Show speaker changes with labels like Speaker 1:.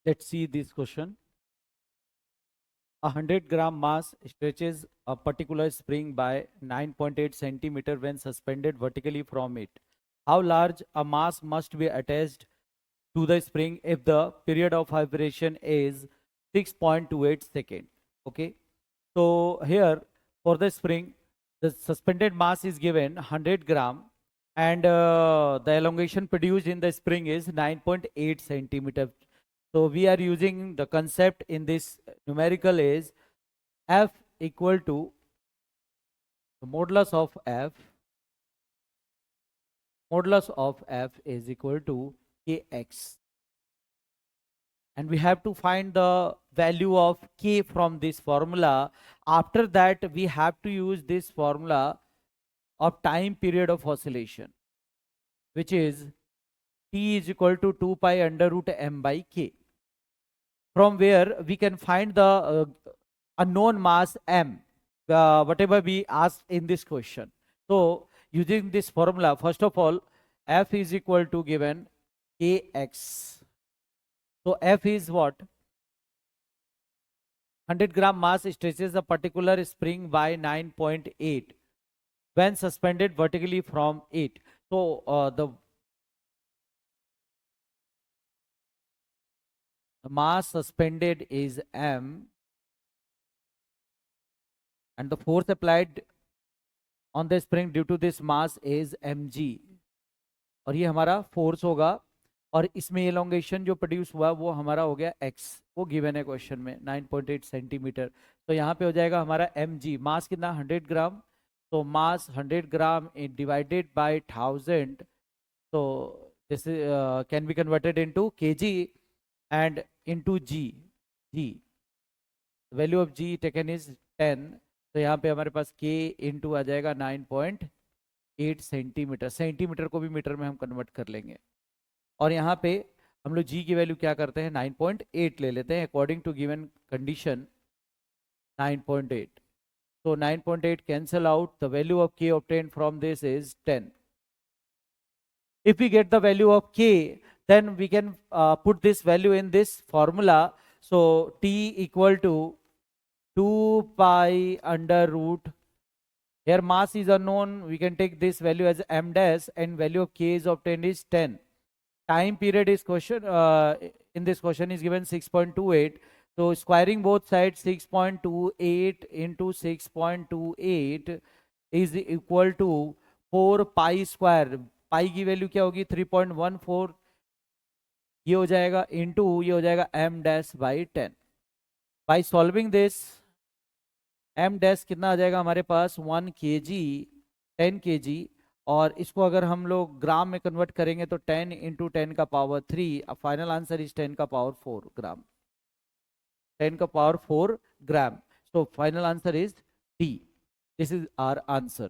Speaker 1: Let's see this question. A 100-gram mass stretches a particular spring by 9.8 centimeter when suspended vertically from it. How large a mass must be attached to the spring if the period of vibration is 6.28 seconds? Okay. So here for the spring, the suspended mass is given 100 gram and the elongation produced in the spring is 9.8 centimeter. So we are using the concept in this numerical is F equal to the modulus of F is equal to Kx. And we have to find the value of K from this formula. After that, we have to use this formula of time period of oscillation, which is T is equal to 2 pi under root m by K, from where we can find the unknown mass m, whatever we asked in this question. So using this formula, first of all, F is equal to given Kx. So F is what? 100-gram mass stretches a particular spring by 9.8 when suspended vertically from it. So the mass suspended is m and the force applied on the spring due to this mass is mg, और ये हमारा force होगा और इसमें elongation जो produce हुआ वो हमारा हो गया x, वो गिवन है क्वेश्चन में 9.8 सेंटीमीटर. तो यहाँ पे हो जाएगा हमारा mg, मास कितना 100 ग्राम, तो मास 100 gram divided by 1000, so this can be converted into kg and into g. Value of g taken is 10, तो यहाँ पे हमारे पास k इंटू आ जाएगा 9.8 सेंटीमीटर. सेंटीमीटर को भी मीटर में हम कन्वर्ट कर लेंगे और यहाँ पे हम लोग g की वैल्यू क्या करते हैं 9.8 ले लेते हैं according to given condition 9.8. So 9.8 cancel out. The value of k obtained from this is 10. If we get the value of k, then we can put this value in this formula. So T equal to 2 pi under root. Here mass is unknown. We can take this value as m dash and value of k is obtained is 10. Time period is question in this question is given 6.28. So squaring both sides, 6.28 into 6.28 is equal to 4 pi square. पाई की value क्या होगी 3.14, ये हो जाएगा into ये हो जाएगा m dash by 10. By solving this m dash कितना आ जाएगा हमारे पास 1 kg 10 kg, और इसको अगर हम लोग ग्राम में कन्वर्ट करेंगे तो 10 इंटू 10 का पावर 3. फाइनल आंसर इज 10 का पावर 4 ग्राम. 10 का power 4 gram. So final answer is D. This is our answer.